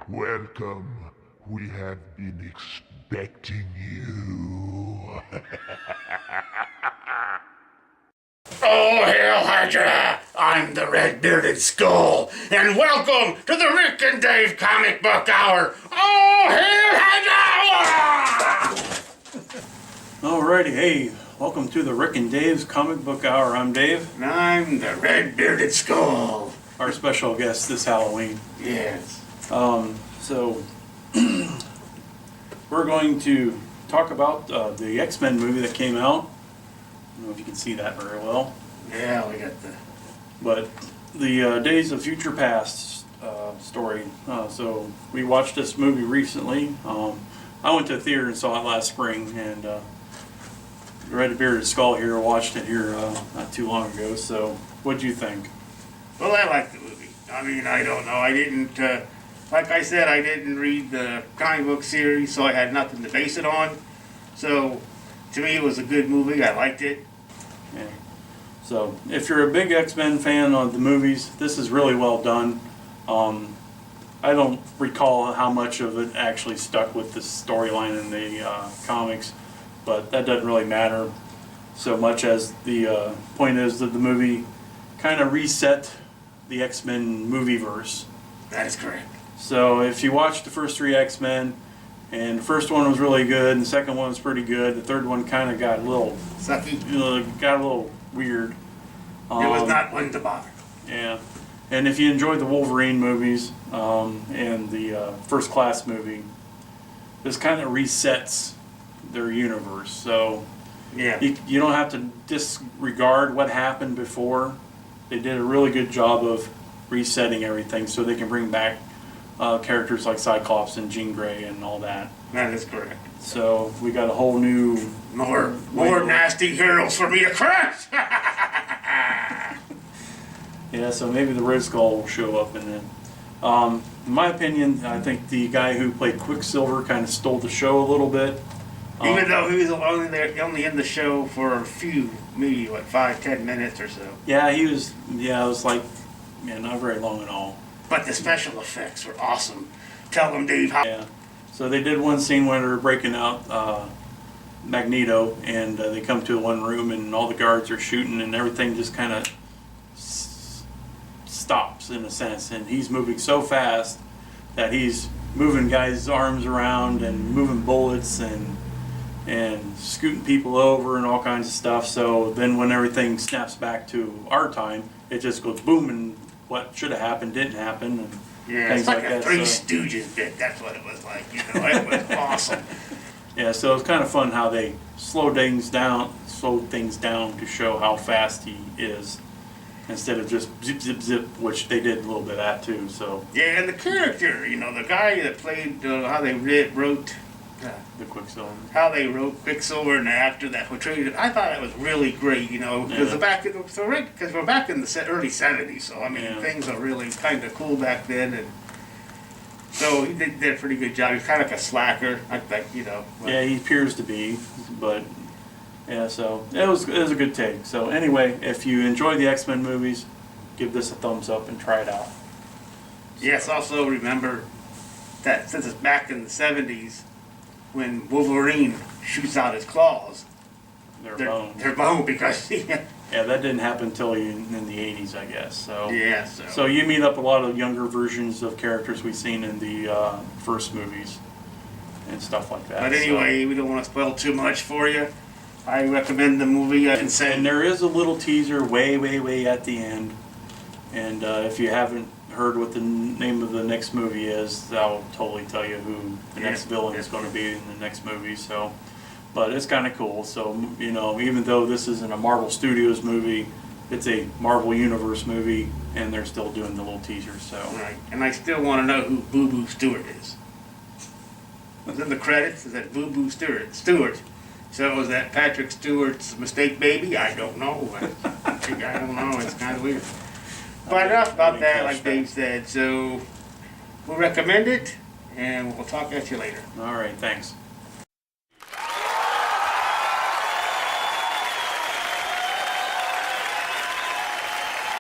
Welcome. We have been expecting you. Oh, hail Hydra! I'm the red-bearded skull, and welcome to the Rick and Dave Comic Book Hour! Oh, hail Hydra! Alrighty, hey, welcome to the Rick and Dave's Comic Book Hour. I'm Dave. And I'm the red-bearded skull. Our special guest this Halloween. Yes. So we're going to talk about the X-Men movie that came out. I don't know if you can see that very well. Yeah, we got the... But the Days of Future Past story. So we watched this movie recently. I went to the theater and saw it last spring, and the Red Bearded Skull here watched it here not too long ago. So what'd you think? Well, I like the movie. I mean, I don't know. I didn't... like I said, I didn't read the comic book series, so I had nothing to base it on. So, to me, it was a good movie. I liked it. Yeah. So, if you're a big X-Men fan of the movies, this is really well done. I don't recall how much of it actually stuck with the storyline in the comics, but that doesn't really matter so much as the point is that the movie kind of reset the X-Men movieverse. That is correct. So if you watch the first three X-Men, and the first one was really good, and the second one was pretty good, the third one kind of got a little Sucky. got a little weird. It was not one to bother. Yeah, and if you enjoyed the Wolverine movies and the First Class movie, this kind of resets their universe. So Yeah. you don't have to disregard what happened before. They did a really good job of resetting everything so they can bring back characters like Cyclops and Jean Grey and all that. That is correct. So we got a whole new... More nasty heroes for me to crush! Yeah, so maybe the Red Skull will show up in it. In my opinion, I think the guy who played Quicksilver kind of stole the show a little bit. Even though he was only in the show for a few, maybe, 5-10 minutes or so. Yeah, it was like, not very long at all. But the special effects were awesome. Tell them, Dave, how... Yeah. So they did one scene where they were breaking out Magneto, and they come to one room and all the guards are shooting and everything just kind of stops in a sense. And he's moving so fast that he's moving guys' arms around and moving bullets and scooting people over and all kinds of stuff. So then when everything snaps back to our time, it just goes boom, and what should have happened didn't happen. And Yeah, things it's like a that. Three Stooges bit. That's what it was like. It was awesome. Yeah, so it's kind of fun how they slow things down to show how fast he is, instead of just zip, zip, zip, which they did a little bit of that too. So Yeah, and the character, the guy that played, how they wrote... the Quicksilver. how they wrote Quicksilver and the actor that portrayed it, I thought it was really great, because we're back in the early 70s, so I mean, Yeah. things are really kind of cool back then, and so he did a pretty good job. He's kind of like a slacker, I think, Yeah, he appears to be, but yeah, so it was a good take. So anyway, if you enjoy the X-Men movies, give this a thumbs up and try it out. Yes, also remember that since it's back in the 70s, when Wolverine shoots out his claws, they're bone because Yeah, that didn't happen until in the 80s, I guess. So yeah, so you meet up a lot of younger versions of characters we've seen in the first movies and stuff like that. But anyway, we don't want to spoil too much for you. I recommend the movie. And there is a little teaser way at the end. And if you haven't heard what the name of the next movie is, that'll totally tell you who the next villain is going to be in the next movie. So, but it's kind of cool. So, even though this isn't a Marvel Studios movie, it's a Marvel Universe movie, and they're still doing the little teaser. So, right. And I still want to know who Boo Boo Stewart is. Was in the credits, it said Boo Boo Stewart. So was that Patrick Stewart's mistake baby? I don't know. I don't know. It's kind of weird. But enough about that, like Dave said. So we'll recommend it, and we'll talk at you later. all right, thanks.